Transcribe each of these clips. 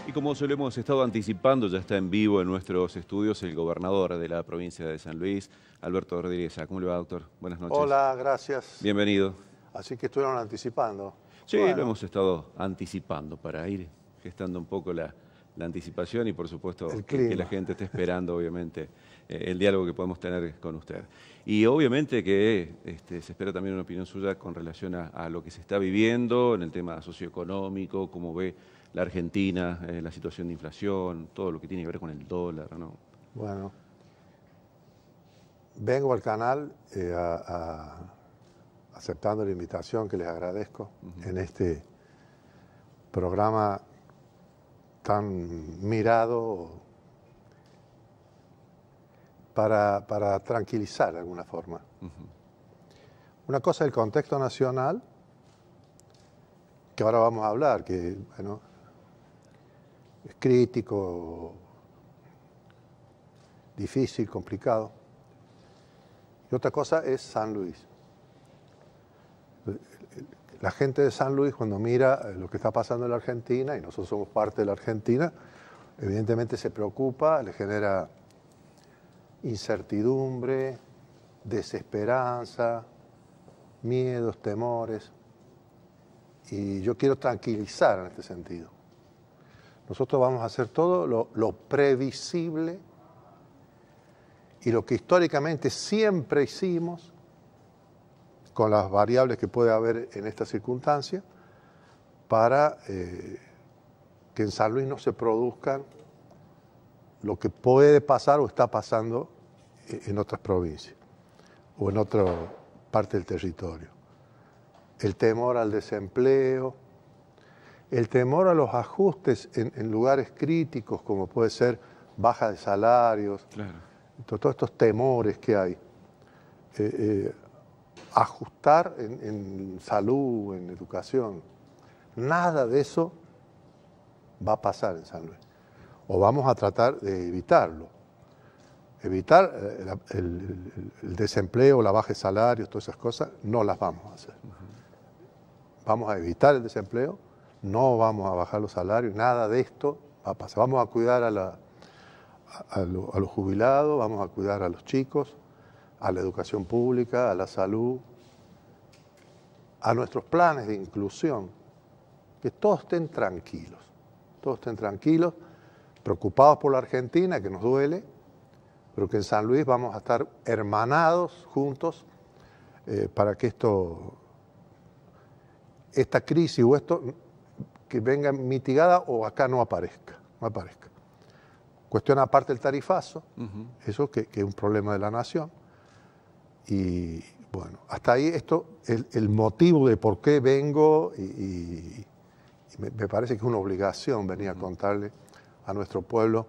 Y como se lo hemos estado anticipando, ya está en vivo en nuestros estudios el gobernador de la provincia de San Luis, Alberto Rodríguez. ¿Cómo le va, doctor? Buenas noches. Hola, gracias. Bienvenido. Así que estuvieron anticipando. Sí, Bueno, lo hemos estado anticipando para ir gestando un poco la anticipación y por supuesto que la gente esté esperando obviamente el diálogo que podemos tener con usted. Y obviamente que se espera también una opinión suya con relación a lo que se está viviendo en el tema socioeconómico, cómo ve la Argentina, la situación de inflación, todo lo que tiene que ver con el dólar, ¿no? Bueno, vengo al canal aceptando la invitación que les agradezco en este programa tan mirado para tranquilizar de alguna forma. Una cosa es el contexto nacional, que ahora vamos a hablar, que bueno, es crítico, difícil, complicado. Y otra cosa es San Luis. La gente de San Luis, cuando mira lo que está pasando en la Argentina, y nosotros somos parte de la Argentina, evidentemente se preocupa, le genera incertidumbre, desesperanza, miedos, temores. Y yo quiero tranquilizar en este sentido. Nosotros vamos a hacer todo lo previsible y lo que históricamente siempre hicimos, con las variables que puede haber en esta circunstancia, para que en San Luis no se produzcan lo que puede pasar o está pasando en otras provincias o en otra parte del territorio. El temor al desempleo, el temor a los ajustes en lugares críticos, como puede ser baja de salarios, Claro. Todos estos temores que hay. Ajustar en salud, en educación, nada de eso va a pasar en San Luis. O vamos a tratar de evitarlo. Evitar el desempleo, la baja de salarios, todas esas cosas, no las vamos a hacer. Vamos a evitar el desempleo, no vamos a bajar los salarios, nada de esto va a pasar. Vamos a cuidar a los jubilados, vamos a cuidar a los chicos, a la educación pública, a la salud, a nuestros planes de inclusión, que todos estén tranquilos, preocupados por la Argentina, que nos duele, pero que en San Luis vamos a estar hermanados juntos para que esta crisis o esto que venga mitigada o acá no aparezca. Cuestión aparte el tarifazo, eso que es un problema de la nación. Y bueno, hasta ahí esto, el motivo de por qué vengo y me parece que es una obligación venir a contarle a nuestro pueblo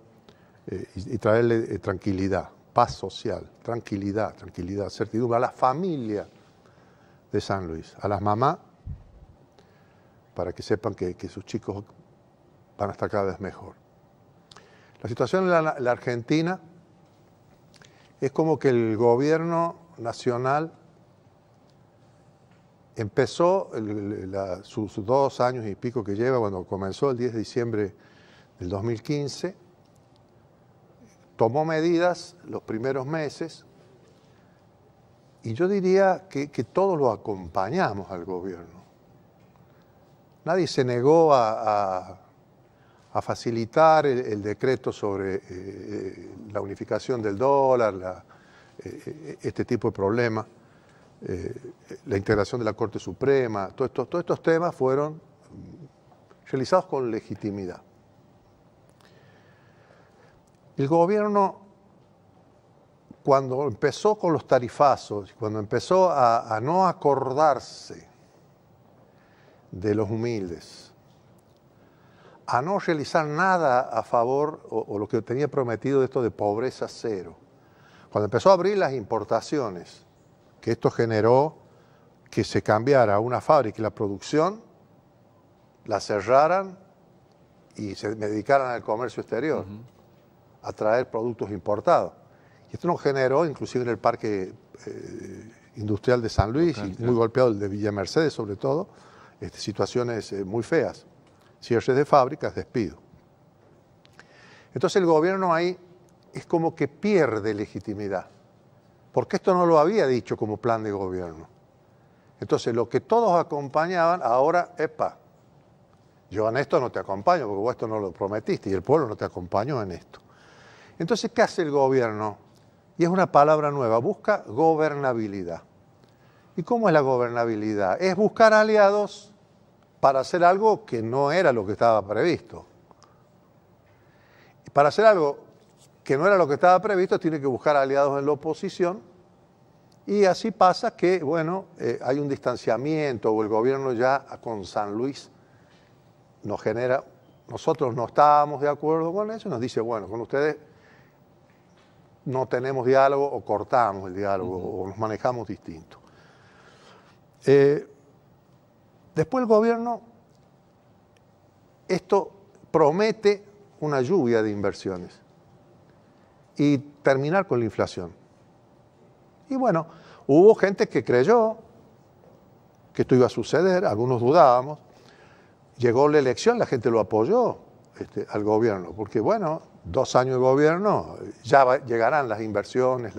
y traerle tranquilidad, paz social, tranquilidad, certidumbre a la familia de San Luis, a las mamás, para que sepan que sus chicos van a estar cada vez mejor. La situación en la Argentina es como que el gobierno nacional empezó sus 2 años y pico que lleva, cuando comenzó el 10 de diciembre del 2015, tomó medidas los primeros meses y yo diría que todos lo acompañamos al gobierno. Nadie se negó a facilitar el decreto sobre la unificación del dólar, este tipo de problemas, la integración de la Corte Suprema, todos estos temas fueron realizados con legitimidad. El gobierno, cuando empezó con los tarifazos, cuando empezó a no acordarse de los humildes, a no realizar nada a favor o lo que tenía prometido de esto de pobreza cero, cuando empezó a abrir las importaciones, que esto generó que se cambiara una fábrica y la producción, la cerraran y se dedicaran al comercio exterior, a traer productos importados. Y esto nos generó, inclusive en el parque industrial de San Luis, y muy golpeado el de Villa Mercedes sobre todo, situaciones muy feas, cierres de fábricas, despido. Entonces el gobierno ahí es como que pierde legitimidad, porque esto no lo había dicho como plan de gobierno. Entonces lo que todos acompañaban, ahora, epa, yo en esto no te acompaño porque vos esto no lo prometiste y el pueblo no te acompañó en esto. Entonces, ¿qué hace el gobierno? Y es una palabra nueva, busca gobernabilidad. ¿Y cómo es la gobernabilidad? Es buscar aliados para hacer algo que no era lo que estaba previsto. Y para hacer algo que no era lo que estaba previsto, tiene que buscar aliados en la oposición. Y así pasa que, bueno, hay un distanciamiento, o el gobierno ya con San Luis nos genera, nosotros no estábamos de acuerdo con eso, y nos dice, bueno, con ustedes no tenemos diálogo o cortamos el diálogo o nos manejamos distinto. Después el gobierno, esto promete una lluvia de inversiones y terminar con la inflación. Y bueno, hubo gente que creyó que esto iba a suceder, algunos dudábamos. Llegó la elección, la gente lo apoyó al gobierno, porque bueno, 2 años de gobierno, ya llegarán las inversiones,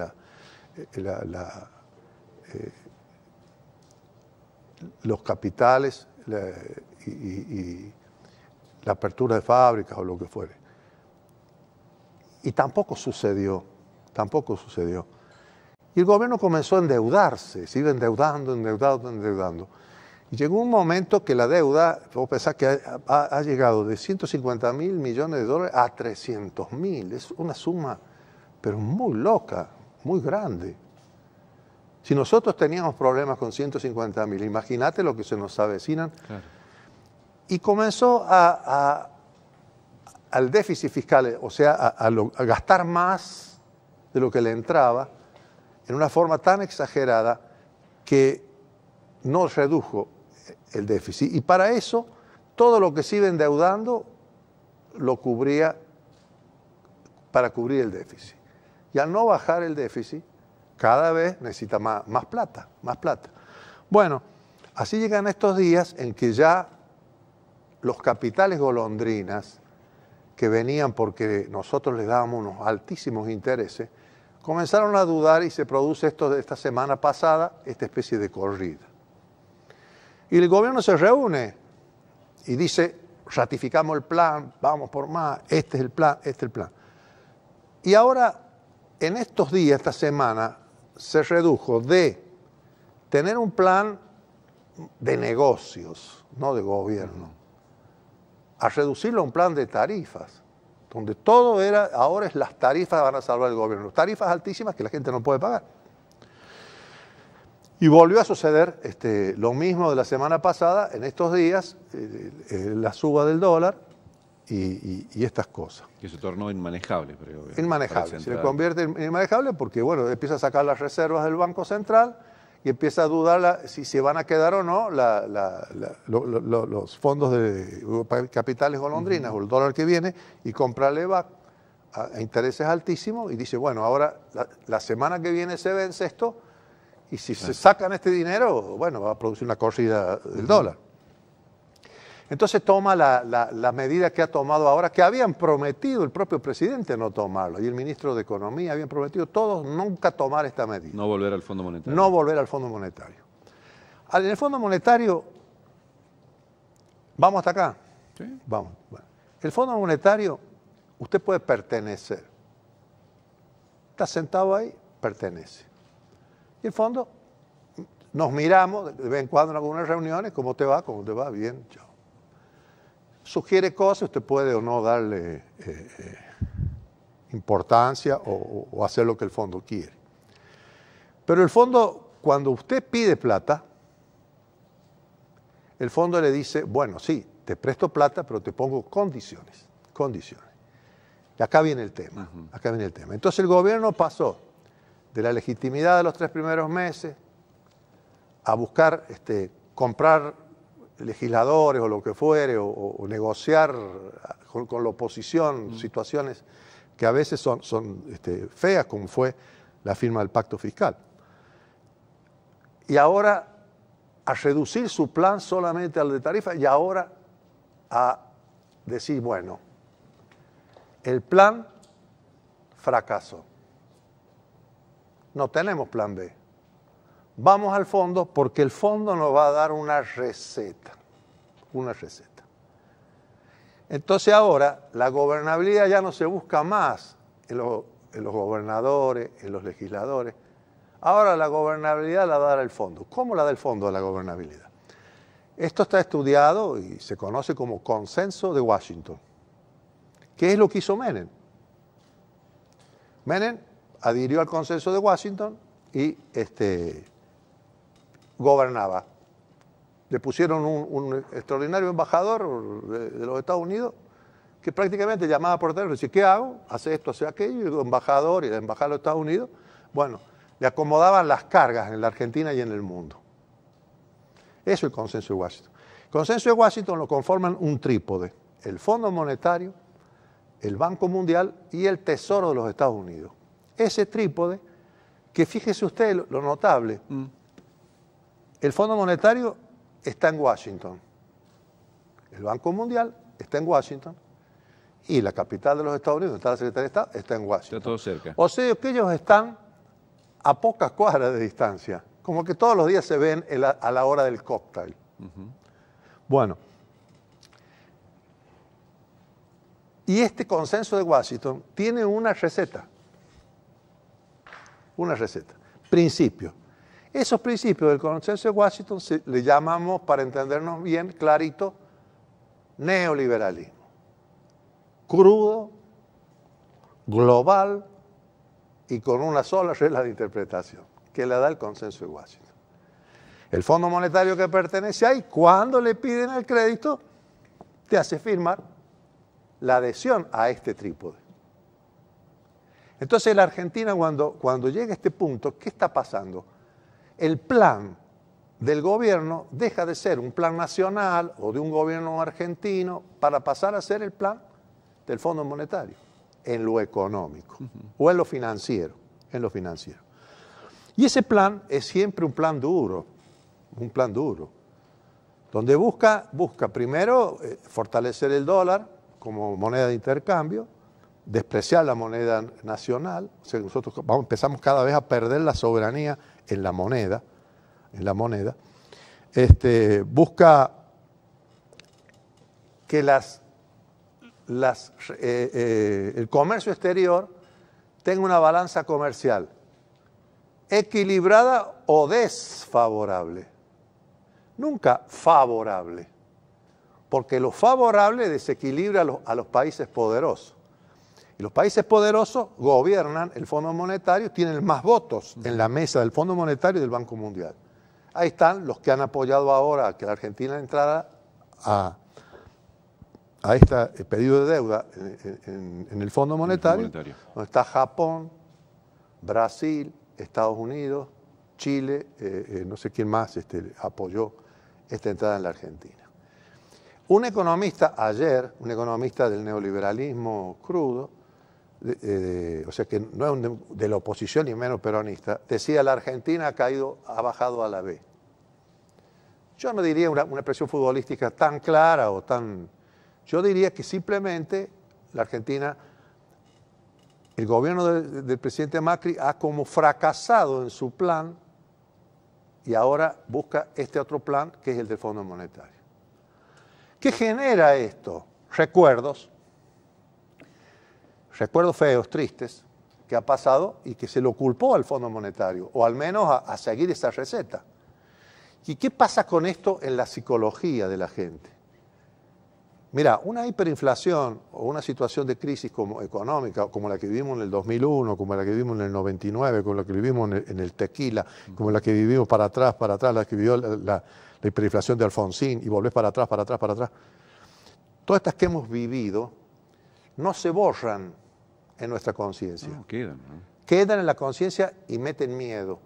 los capitales y la apertura de fábricas o lo que fuere. Y tampoco sucedió, tampoco sucedió. Y el gobierno comenzó a endeudarse, se iba endeudando. Y llegó un momento que la deuda, vos pensás que ha llegado de 150.000 millones de dólares a 300.000. Es una suma, pero muy loca, muy grande. Si nosotros teníamos problemas con 150.000, imagínate lo que se nos avecinan. Claro. Y comenzó al déficit fiscal, o sea, a gastar más de lo que le entraba, en una forma tan exagerada que no redujo el déficit. Y para eso, todo lo que se iba endeudando lo cubría para cubrir el déficit. Y al no bajar el déficit, cada vez necesita más plata, más plata. Bueno, así llegan estos días en que ya los capitales golondrinas, que venían porque nosotros les dábamos unos altísimos intereses, comenzaron a dudar y se produce esto de esta semana pasada, esta especie de corrida. Y el gobierno se reúne y dice, ratificamos el plan, vamos por más, este es el plan, este es el plan. Y ahora, en estos días, esta semana, se redujo de tener un plan de negocios, no de gobierno, a reducirlo a un plan de tarifas, donde todo era, ahora es las tarifas van a salvar el gobierno, tarifas altísimas que la gente no puede pagar. Y volvió a suceder lo mismo de la semana pasada, en estos días, la suba del dólar y estas cosas. Que se tornó inmanejable. Pero, inmanejable, se le convierte en inmanejable porque, bueno, empieza a sacar las reservas del Banco Central y empieza a dudar si se van a quedar o no los fondos de capitales golondrinas o el dólar que viene y comprarle a intereses altísimos y dice, bueno, ahora la semana que viene se vence esto y si se sacan este dinero, bueno, va a producir una corrida del dólar. Entonces toma la medida que ha tomado ahora, que habían prometido el propio presidente no tomarlo, y el ministro de Economía habían prometido todos nunca tomar esta medida. No volver al Fondo Monetario. No volver al Fondo Monetario. En el Fondo Monetario, ¿vamos hasta acá? Sí. Vamos. Bueno. El Fondo Monetario, usted puede pertenecer. Está sentado ahí, pertenece. Y el fondo, nos miramos de vez en cuando en algunas reuniones, ¿cómo te va? ¿Cómo te va? Bien, chao. Sugiere cosas, usted puede o no darle importancia o hacer lo que el fondo quiere. Pero el fondo, cuando usted pide plata, el fondo le dice, bueno, sí, te presto plata, pero te pongo condiciones. Y acá viene el tema, acá viene el tema. Entonces el gobierno pasó de la legitimidad de los 3 primeros meses a buscar comprar legisladores o lo que fuere, o negociar con la oposición situaciones que a veces son feas, como fue la firma del pacto fiscal. Y ahora a reducir su plan solamente al de tarifa y ahora a decir, bueno, el plan fracasó. No tenemos plan B. Vamos al fondo porque el fondo nos va a dar una receta. Una receta. Entonces ahora la gobernabilidad ya no se busca más en los gobernadores, en los legisladores. Ahora la gobernabilidad la va a dar el fondo. ¿Cómo la da el fondo a la gobernabilidad? Esto está estudiado y se conoce como consenso de Washington. ¿Qué es lo que hizo Menem? Menem adhirió al consenso de Washington y gobernaba. Le pusieron un extraordinario embajador de los Estados Unidos que prácticamente llamaba por teléfono y decía, ¿qué hago? Hace esto, hace aquello, y el embajador y la embajada de los Estados Unidos, bueno, le acomodaban las cargas en la Argentina y en el mundo. Eso es el consenso de Washington. El consenso de Washington lo conforman un trípode, el Fondo Monetario, el Banco Mundial y el Tesoro de los Estados Unidos. Ese trípode, que fíjese usted lo notable, el Fondo Monetario está en Washington, el Banco Mundial está en Washington y la capital de los Estados Unidos, donde está la Secretaría de Estado, está en Washington. Está todo cerca. O sea que ellos están a pocas cuadras de distancia, como que todos los días se ven a la hora del cóctel. Bueno, y este consenso de Washington tiene una receta. Una receta. Principios. Esos principios del consenso de Washington le llamamos, para entendernos bien, clarito, neoliberalismo. Crudo, global y con una sola regla de interpretación, que le da el consenso de Washington. El Fondo Monetario que pertenece ahí, cuando le piden el crédito, te hace firmar la adhesión a este trípode. Entonces la Argentina, cuando llega a este punto, ¿qué está pasando? El plan del gobierno deja de ser un plan nacional o de un gobierno argentino para pasar a ser el plan del Fondo Monetario, en lo económico o en lo financiero, Y ese plan es siempre un plan duro, donde busca primero fortalecer el dólar como moneda de intercambio, despreciar la moneda nacional, o sea, nosotros empezamos cada vez a perder la soberanía en la moneda, busca que el comercio exterior tenga una balanza comercial equilibrada o desfavorable, nunca favorable, porque lo favorable desequilibra a los países poderosos. Y los países poderosos gobiernan el Fondo Monetario, tienen más votos en la mesa del Fondo Monetario y del Banco Mundial. Ahí están los que han apoyado ahora que la Argentina entrara a este pedido de deuda en el Fondo Monetario, donde está Japón, Brasil, Estados Unidos, Chile, no sé quién más apoyó esta entrada en la Argentina. Un economista ayer, un economista del neoliberalismo crudo, o sea que no es de la oposición ni menos peronista, decía la Argentina ha bajado a la B. Yo no diría una expresión futbolística tan clara o tan... Yo diría que simplemente la Argentina, el gobierno del presidente Macri ha como fracasado en su plan y ahora busca este otro plan que es el del Fondo Monetario. ¿Qué genera esto? Recuerdos feos, tristes, que ha pasado y que se lo culpó al Fondo Monetario, o al menos a seguir esa receta. ¿Y qué pasa con esto en la psicología de la gente? Mira, una hiperinflación o una situación de crisis económica, como la que vivimos en el 2001, como la que vivimos en el 99, como la que vivimos en el tequila, como la que vivimos para atrás, la que vivió la hiperinflación de Alfonsín, y volvés para atrás. Todas estas que hemos vivido no se borran en nuestra conciencia. No, quedan, ¿no? Quedan en la conciencia y meten miedo.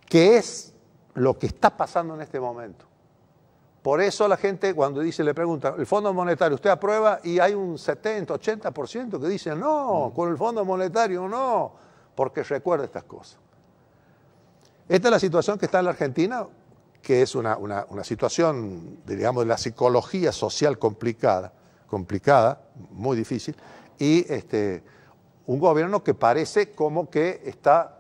¿Qué es lo que está pasando en este momento? Por eso la gente cuando le pregunta, ¿el Fondo Monetario usted aprueba? Y hay un 70, 80% que dicen, no, con el Fondo Monetario no, porque recuerda estas cosas. Esta es la situación que está en la Argentina, que es una situación, digamos, de la psicología social complicada. complicada, muy difícil, y un gobierno que parece como que está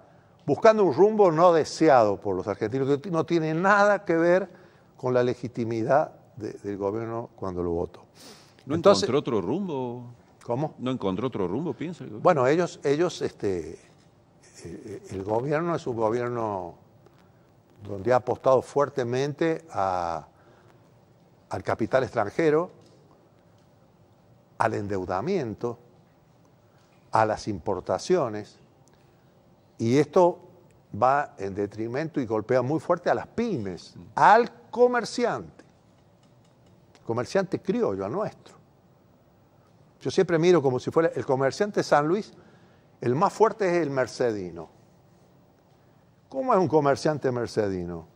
buscando un rumbo no deseado por los argentinos, que no tiene nada que ver con la legitimidad del gobierno cuando lo votó. ¿No encontró otro rumbo? ¿Cómo? ¿No encontró otro rumbo, piensa? Bueno, el gobierno es un gobierno donde ha apostado fuertemente al capital extranjero, al endeudamiento, a las importaciones, y esto va en detrimento y golpea muy fuerte a las pymes, al comerciante criollo, al nuestro. Yo siempre miro como si fuera el comerciante de San Luis, el más fuerte es el mercedino. ¿Cómo es un comerciante mercedino?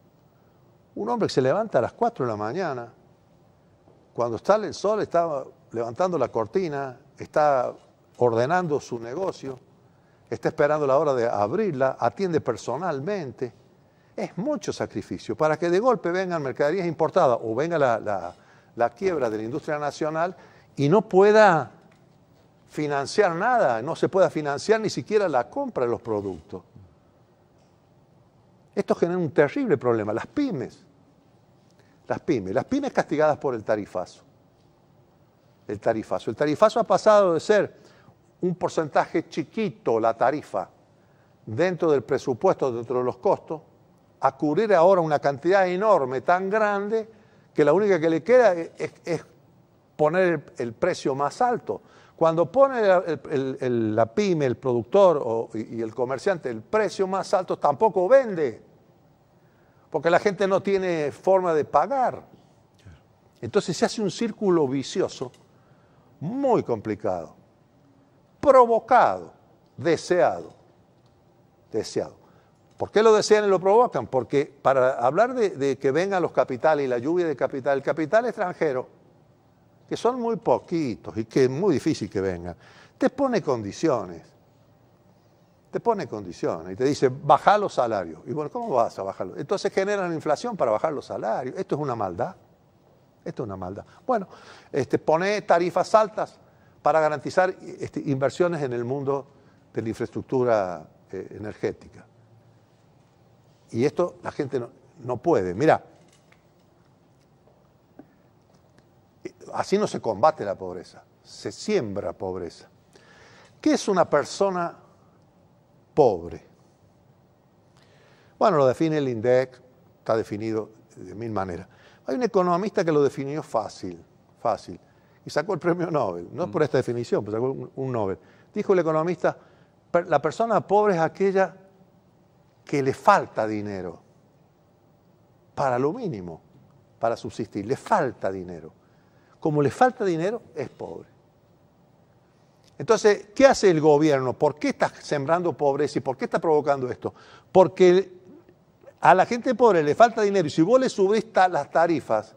Un hombre que se levanta a las 4 de la mañana, cuando sale el sol, está levantando la cortina, está ordenando su negocio, está esperando la hora de abrirla, atiende personalmente. Es mucho sacrificio para que de golpe vengan mercaderías importadas o venga la quiebra de la industria nacional y no pueda financiar nada, no se pueda financiar ni siquiera la compra de los productos. Esto genera un terrible problema. Las pymes castigadas por el tarifazo. El tarifazo ha pasado de ser un porcentaje chiquito, la tarifa, dentro del presupuesto, dentro de los costos, a cubrir ahora una cantidad enorme, tan grande, que la única que le queda es poner el precio más alto. Cuando pone la pyme, el productor y el comerciante el precio más alto, tampoco vende, porque la gente no tiene forma de pagar. Entonces se hace un círculo vicioso muy complicado, provocado, deseado. ¿Por qué lo desean y lo provocan? Porque para hablar de que vengan los capitales y la lluvia de capital, el capital extranjero, que son muy poquitos y que es muy difícil que vengan, te pone condiciones. Y te dice, baja los salarios. Y bueno, ¿cómo vas a bajarlos? Entonces generan inflación para bajar los salarios. Esto es una maldad. Bueno, pone tarifas altas para garantizar inversiones en el mundo de la infraestructura energética. Y esto la gente no puede. Mira, así no se combate la pobreza, se siembra pobreza. ¿Qué es una persona pobre? Bueno, lo define el INDEC, está definido de mil maneras. Hay un economista que lo definió fácil, y sacó el premio Nobel, no por esta definición, pero sacó un Nobel. Dijo el economista, la persona pobre es aquella que le falta dinero para lo mínimo, para subsistir, le falta dinero. Como le falta dinero, es pobre. Entonces, ¿qué hace el gobierno? ¿Por qué está sembrando pobreza y por qué está provocando esto? Porque a la gente pobre le falta dinero y si vos le subís las tarifas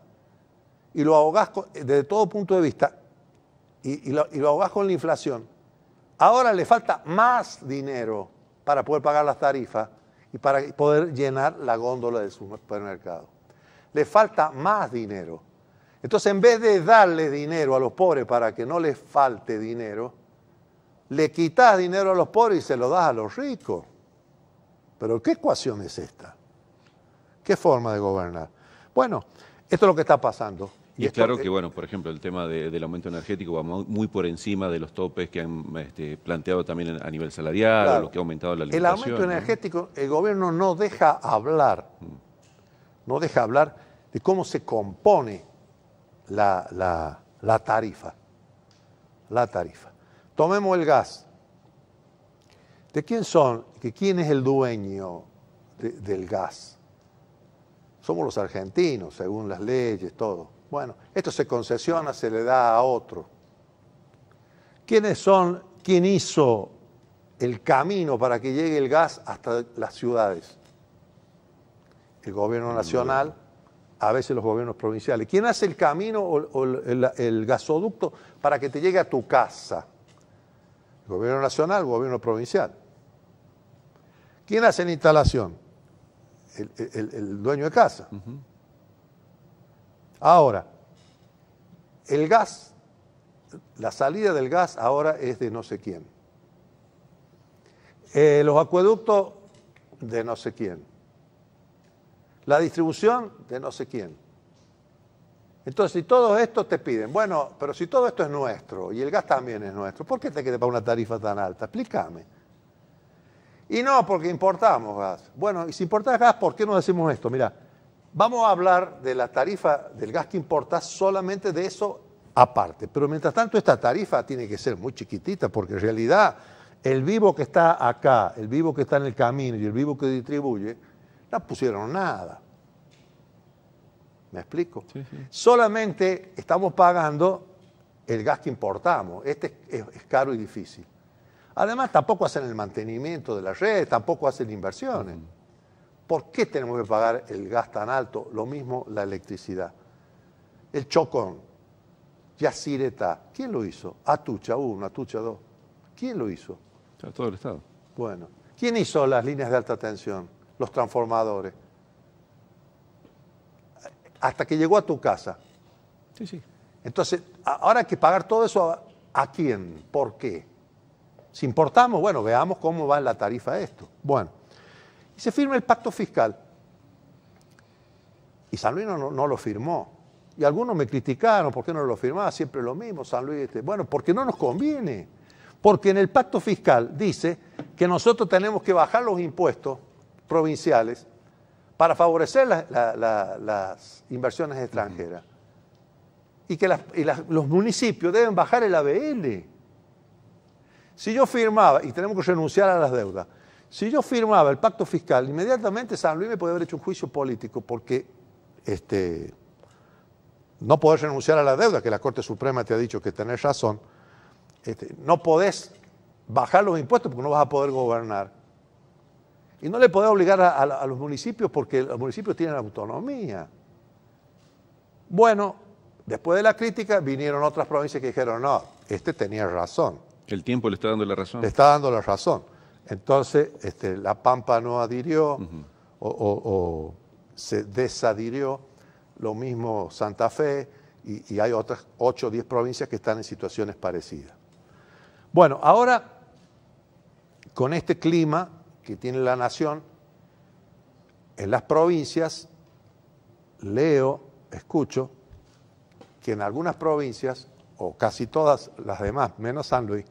y lo ahogás desde todo punto de vista y lo ahogás con la inflación, ahora le falta más dinero para poder pagar las tarifas y para poder llenar la góndola del supermercado. Le falta más dinero. Entonces, en vez de darle dinero a los pobres para que no les falte dinero, le quitas dinero a los pobres y se lo das a los ricos. ¿Pero qué ecuación es esta? ¿Qué forma de gobernar? Bueno, esto es lo que está pasando. Y es claro que, bueno, por ejemplo, el tema del aumento energético va muy por encima de los topes que han planteado también a nivel salarial, claro, o lo que ha aumentado la alimentación. El aumento energético, el gobierno no deja hablar, de cómo se compone la tarifa. Tomemos el gas. ¿De quién son? ¿Quién es el dueño del gas? Somos los argentinos, según las leyes, todo. Bueno, esto se concesiona, se le da a otro. ¿Quiénes son? ¿Quién hizo el camino para que llegue el gas hasta las ciudades? El gobierno nacional, a veces los gobiernos provinciales. ¿Quién hace el camino o el gasoducto para que te llegue a tu casa? El gobierno nacional, el gobierno provincial. ¿Quién hace la instalación? El dueño de casa. Ahora, el gas la salida del gas ahora es de no sé quién. Los acueductos de no sé quién. La distribución de no sé quién. Entonces, si todo esto te piden, bueno, pero si todo esto es nuestro y el gas también es nuestro, ¿por qué te quieres pagar una tarifa tan alta? Explícame. Y no, porque importamos gas. Bueno, y si importas gas, ¿por qué no decimos esto? Mira, vamos a hablar de la tarifa del gas que importas solamente de eso aparte. Pero mientras tanto, esta tarifa tiene que ser muy chiquitita, porque en realidad el vivo que está acá, el vivo que está en el camino y el vivo que distribuye, no pusieron nada. ¿Me explico? Sí, sí. Solamente estamos pagando el gas que importamos. Este es caro y difícil. Además, tampoco hacen el mantenimiento de la red, tampoco hacen inversiones. ¿Por qué tenemos que pagar el gas tan alto? Lo mismo la electricidad. El Chocón, Yacyretá, ¿quién lo hizo? Atucha 1, Atucha 2. ¿Quién lo hizo? Todo el Estado. Bueno, ¿quién hizo las líneas de alta tensión? Los transformadores. Hasta que llegó a tu casa. Sí, sí. Entonces, ahora hay que pagar todo eso, ¿a quién? ¿Por qué? Si importamos, bueno, veamos cómo va en la tarifa esto. Bueno, y se firma el pacto fiscal. Y San Luis no lo firmó. Y algunos me criticaron, ¿por qué no lo firmaba? Siempre lo mismo, San Luis. Bueno, porque no nos conviene. Porque en el pacto fiscal dice que nosotros tenemos que bajar los impuestos provinciales para favorecer las inversiones extranjeras. Y que los municipios deben bajar el ABL. Si yo firmaba, y tenemos que renunciar a las deudas, si yo firmaba el pacto fiscal, inmediatamente San Luis me podía haber hecho un juicio político porque no podés renunciar a la deuda, que la Corte Suprema te ha dicho que tenés razón, no podés bajar los impuestos porque no vas a poder gobernar. Y no le podés obligar a los municipios porque los municipios tienen autonomía. Bueno, después de la crítica vinieron otras provincias que dijeron, no, tenía razón. El tiempo le está dando la razón. Le está dando la razón. Entonces, La Pampa no adhirió o se desadhirió, lo mismo Santa Fe, y hay otras 8 o 10 provincias que están en situaciones parecidas. Bueno, ahora, con este clima que tiene la nación, en las provincias, escucho, que en algunas provincias, o casi todas las demás, menos San Luis,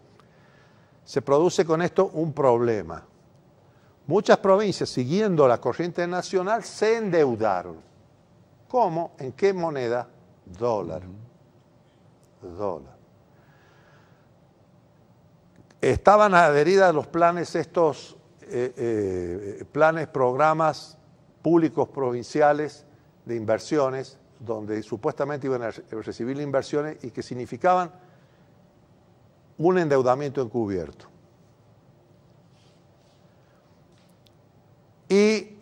se produce con esto un problema. Muchas provincias, siguiendo la corriente nacional, se endeudaron. ¿Cómo? ¿En qué moneda? Dólar. Dólar. Estaban adheridas a los planes estos, programas públicos provinciales de inversiones, donde supuestamente iban a recibir inversiones y que significaban un endeudamiento encubierto. Y,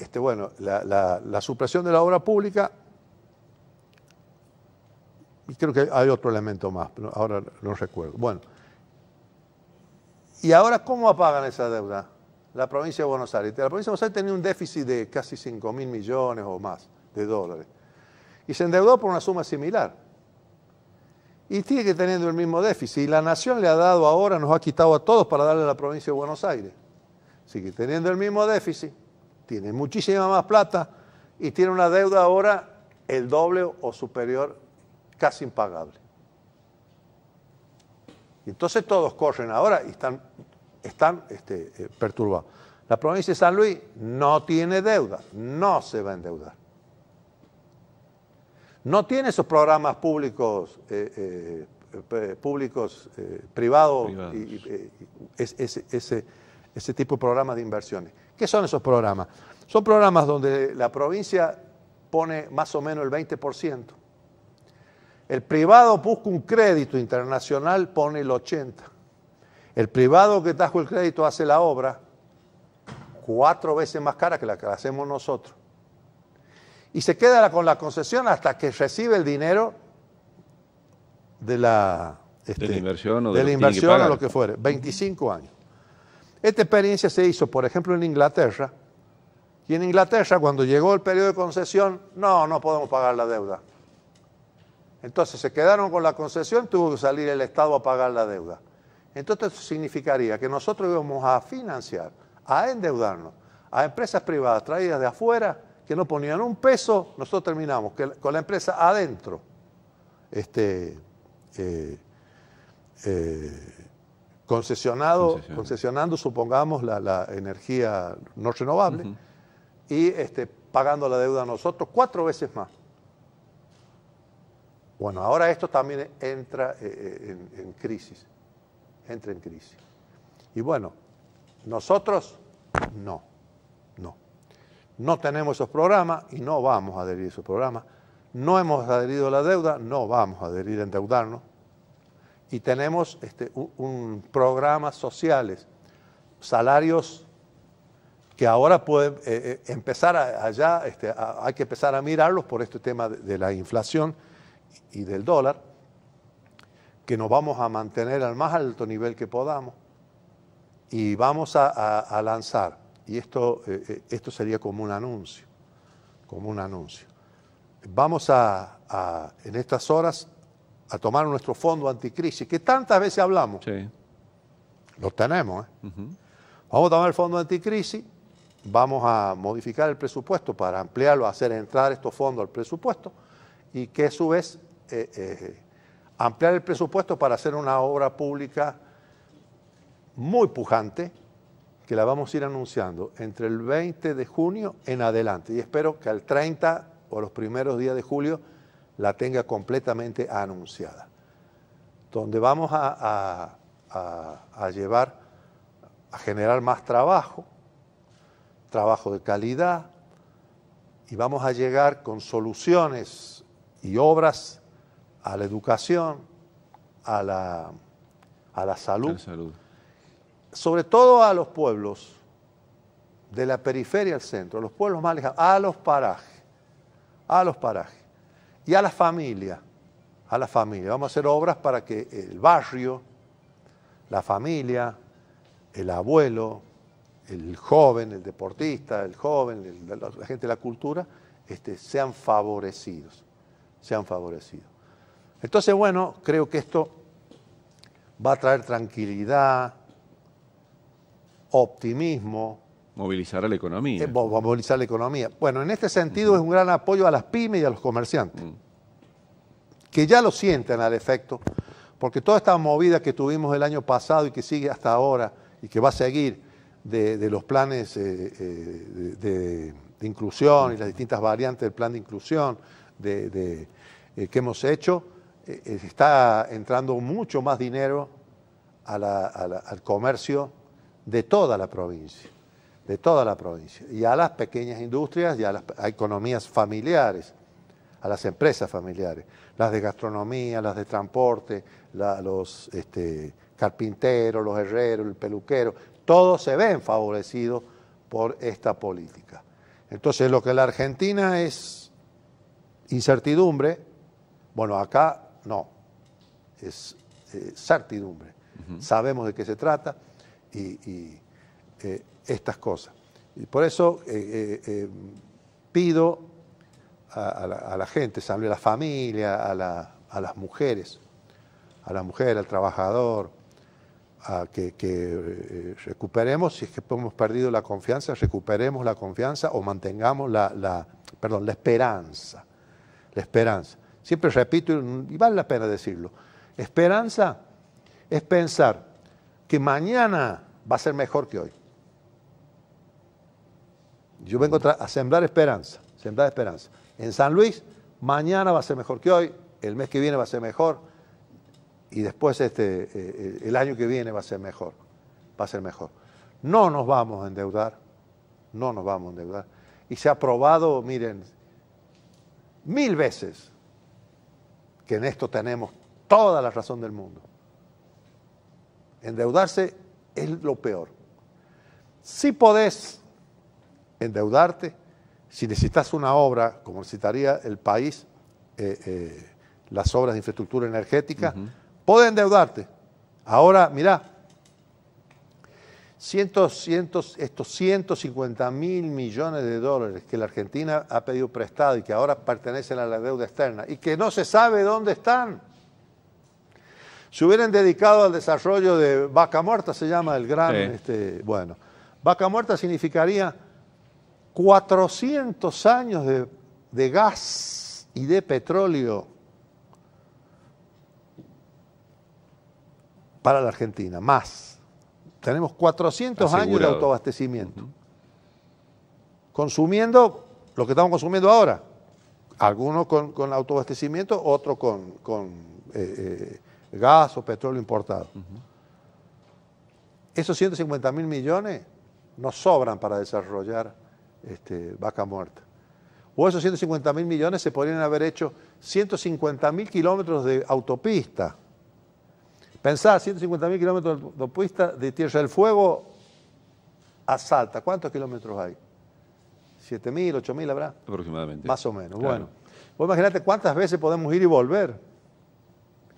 la supresión de la obra pública, y creo que hay otro elemento más, pero ahora no recuerdo. Bueno, ¿y ahora cómo apagan esa deuda? La provincia de Buenos Aires. La provincia de Buenos Aires tenía un déficit de casi 5.000 millones o más de dólares. Y se endeudó por una suma similar. Y sigue teniendo el mismo déficit. Y la nación le ha dado ahora, nos ha quitado a todos para darle a la provincia de Buenos Aires. Sigue teniendo el mismo déficit, tiene muchísima más plata y tiene una deuda ahora el doble o superior, casi impagable. Y entonces todos corren ahora y están perturbados. La provincia de San Luis no tiene deuda, no se va a endeudar. No tiene esos programas públicos, privados. Y ese tipo de programas de inversiones. ¿Qué son esos programas? Son programas donde la provincia pone más o menos el 20%. El privado busca un crédito internacional, pone el 80%. El privado que trajo el crédito hace la obra 4 veces más cara que la que hacemos nosotros. Y se queda con la concesión hasta que recibe el dinero de la inversión o o lo que fuere. 25 años. Esta experiencia se hizo, por ejemplo, en Inglaterra. Y en Inglaterra, cuando llegó el periodo de concesión, no podemos pagar la deuda. Entonces se quedaron con la concesión, tuvo que salir el Estado a pagar la deuda. Entonces eso significaría que nosotros íbamos a financiar, a endeudarnos a empresas privadas traídas de afuera que no ponían un peso. Nosotros terminamos con la empresa adentro, concesionando, supongamos, la energía no renovable, y pagando la deuda a nosotros 4 veces más. Bueno, ahora esto también entra en crisis. Entra en crisis. Y bueno, nosotros no tenemos esos programas y no vamos a adherir a esos programas. No hemos adherido a la deuda, no vamos a adherir a endeudarnos. Y tenemos un programa sociales, salarios que ahora pueden empezar hay que empezar a mirarlos por este tema de la inflación y del dólar, que nos vamos a mantener al más alto nivel que podamos y vamos a lanzar, y esto sería como un anuncio, vamos en estas horas a tomar nuestro fondo anticrisis, que tantas veces hablamos. Sí. Lo tenemos, Vamos a tomar el fondo anticrisis, vamos a modificar el presupuesto para ampliarlo, hacer entrar estos fondos al presupuesto, y que a su vez ampliar el presupuesto para hacer una obra pública muy pujante, que la vamos a ir anunciando entre el 20 de junio en adelante, y espero que al 30 o los primeros días de julio la tenga completamente anunciada, donde vamos a generar más trabajo de calidad, y vamos a llegar con soluciones y obras a la educación, a la salud, sobre todo a los pueblos de la periferia al centro, a los pueblos más lejanos, a los parajes, y a la familia. Vamos a hacer obras para que el barrio, la familia, el abuelo, el joven, el deportista, el joven, la gente de la cultura, sean favorecidos. Entonces, bueno, creo que esto va a traer tranquilidad, optimismo. Movilizar a la economía. Movilizar la economía. Bueno, en este sentido es un gran apoyo a las pymes y a los comerciantes, que ya lo sienten al efecto, porque toda esta movida que tuvimos el año pasado y que sigue hasta ahora y que va a seguir de los planes de inclusión y las distintas variantes del plan de inclusión que hemos hecho, está entrando mucho más dinero al comercio de toda la provincia, y a las pequeñas industrias y a economías familiares, a las empresas familiares, las de gastronomía, las de transporte, los carpinteros, los herreros, el peluquero, todos se ven favorecidos por esta política. Entonces, lo que la Argentina es incertidumbre, bueno, acá no, es certidumbre. Sabemos de qué se trata y estas cosas. Y por eso pido a la gente, a la familia, a las mujeres, al trabajador, a que recuperemos, si es que hemos perdido la confianza, recuperemos la confianza o mantengamos la esperanza. Siempre repito, y vale la pena decirlo, esperanza es pensar que mañana va a ser mejor que hoy. Yo vengo a sembrar esperanza. En San Luis, mañana va a ser mejor que hoy, el mes que viene va a ser mejor, y después el año que viene va a ser mejor. No nos vamos a endeudar. Y se ha probado, miren, 1000 veces que en esto tenemos toda la razón del mundo. Endeudarse es lo peor. Si podés endeudarte, si necesitas una obra, como necesitaría el país, las obras de infraestructura energética, podés endeudarte. Ahora, mirá, estos 150.000 millones de dólares que la Argentina ha pedido prestado y que ahora pertenecen a la deuda externa y que no se sabe dónde están, se hubieran dedicado al desarrollo de Vaca Muerta, se llama el gran, bueno, Vaca Muerta significaría 400 años de gas y de petróleo para la Argentina, más. Tenemos 400 años de autoabastecimiento. Consumiendo lo que estamos consumiendo ahora. Algunos con autoabastecimiento, otros con gas o petróleo importado. Esos 150.000 millones nos sobran para desarrollar Vaca Muerta. O esos 150.000 millones se podrían haber hecho 150.000 kilómetros de autopista. Pensá, 150.000 kilómetros de autopista de Tierra del Fuego a Salta. ¿Cuántos kilómetros hay? 7.000, 8.000 habrá. Aproximadamente. Más o menos. Claro. Bueno, vos imaginate cuántas veces podemos ir y volver.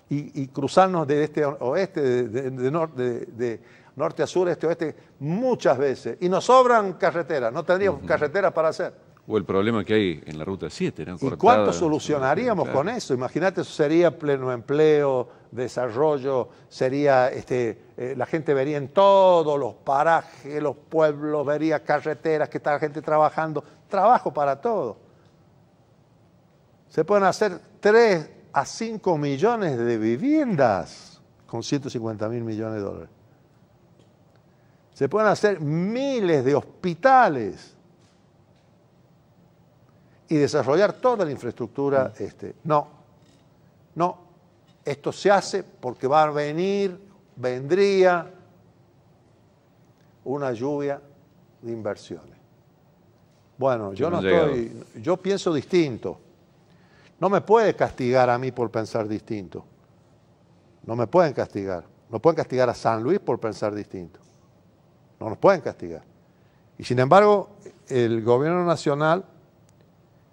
Y cruzarnos de este a oeste, de norte a sur, este a oeste, muchas veces. Y nos sobran carreteras, no tendríamos carreteras para hacer. O el problema que hay en la Ruta 7, ¿no? ¿Y cuánto solucionaríamos con eso? Imagínate, eso sería pleno empleo, desarrollo, sería, la gente vería en todos los parajes, los pueblos, vería carreteras, que está la gente trabajando, trabajo para todo. Se pueden hacer 3 a 5 millones de viviendas con 150.000 millones de dólares. Se pueden hacer miles de hospitales y desarrollar toda la infraestructura. No, esto se hace porque vendría una lluvia de inversiones. Bueno, yo pienso distinto. No me puede castigar a mí por pensar distinto. No me pueden castigar. No pueden castigar a San Luis por pensar distinto. No nos pueden castigar. Y sin embargo, el gobierno nacional,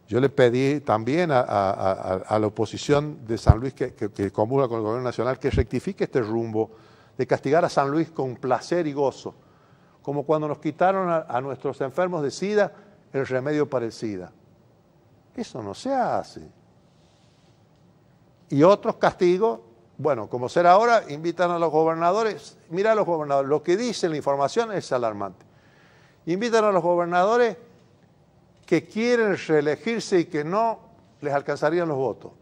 yo le pedí también a la oposición de San Luis que comulga con el gobierno nacional que rectifique este rumbo de castigar a San Luis con placer y gozo, como cuando nos quitaron a nuestros enfermos de SIDA el remedio para el SIDA. Eso no se hace. Y otros castigos, bueno, como será ahora, invitan a los gobernadores. Mira a los gobernadores, lo que dice la información es alarmante. Invitan a los gobernadores que quieren reelegirse y que no les alcanzarían los votos.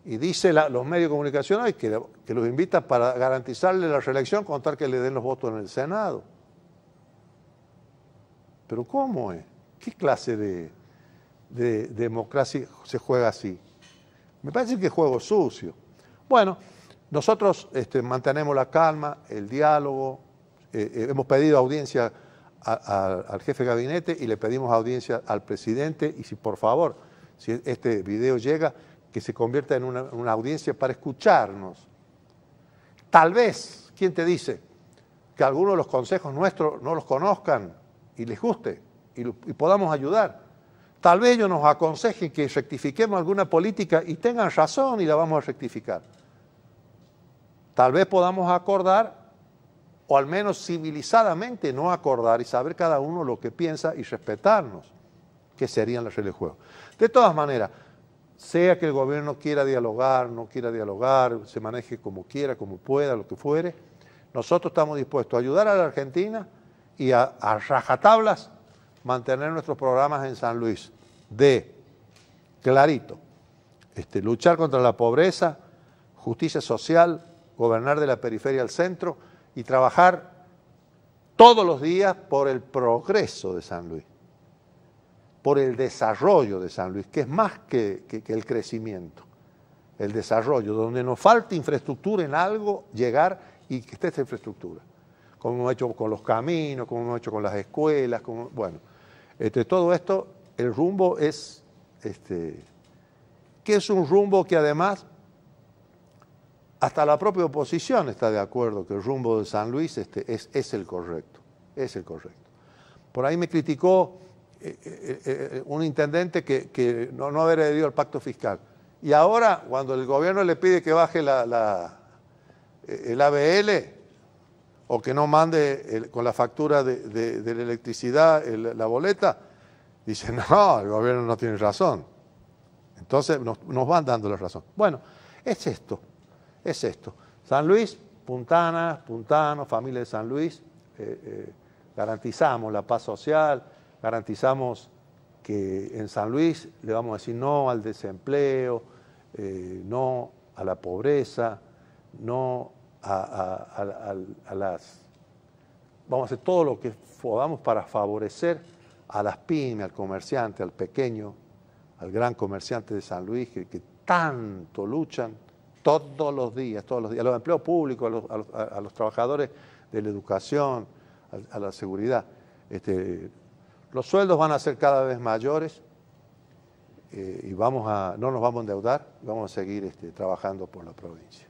Y dice los medios de comunicación hoy que los invitan para garantizarle la reelección, contar que le den los votos en el Senado. ¿Pero cómo es? ¿Qué clase de democracia se juega así? Me parece que es juego sucio. Bueno, nosotros mantenemos la calma, el diálogo, hemos pedido audiencia al jefe de gabinete y le pedimos audiencia al presidente y si por favor, si este video llega, que se convierta en una audiencia para escucharnos. Tal vez, ¿quién te dice? Que algunos de los consejos nuestros no los conozcan y les guste y podamos ayudar. Tal vez ellos nos aconsejen que rectifiquemos alguna política y tengan razón y la vamos a rectificar. Tal vez podamos acordar, o al menos civilizadamente no acordar y saber cada uno lo que piensa y respetarnos, que serían las reglas de juego. De todas maneras, sea que el gobierno quiera dialogar, no quiera dialogar, se maneje como quiera, como pueda, lo que fuere, nosotros estamos dispuestos a ayudar a la Argentina y a rajatablas mantener nuestros programas en San Luis de clarito, luchar contra la pobreza, justicia social, gobernar de la periferia al centro y trabajar todos los días por el progreso de San Luis, por el desarrollo de San Luis, que es más que el crecimiento, el desarrollo, donde nos falta infraestructura en algo, llegar y que esté esta infraestructura, como hemos hecho con los caminos, como hemos hecho con las escuelas, bueno, todo esto, el rumbo es, que es un rumbo que además hasta la propia oposición está de acuerdo que el rumbo de San Luis es el correcto, es el correcto. Por ahí me criticó un intendente que no haber adherido al pacto fiscal. Y ahora, cuando el gobierno le pide que baje el ABL, o que no mande con la factura de la electricidad la boleta, dice, no, el gobierno no tiene razón. Entonces nos van dando la razón. Bueno, es esto. San Luis, Puntano, familia de San Luis, garantizamos la paz social, garantizamos que en San Luis le vamos a decir no al desempleo, no a la pobreza, no a las... Vamos a hacer todo lo que podamos para favorecer a las pymes, al comerciante, al pequeño, al gran comerciante de San Luis, que tanto luchan todos los días, a los empleos públicos, a los trabajadores de la educación, a la seguridad. Los sueldos van a ser cada vez mayores y no nos vamos a endeudar, vamos a seguir trabajando por la provincia.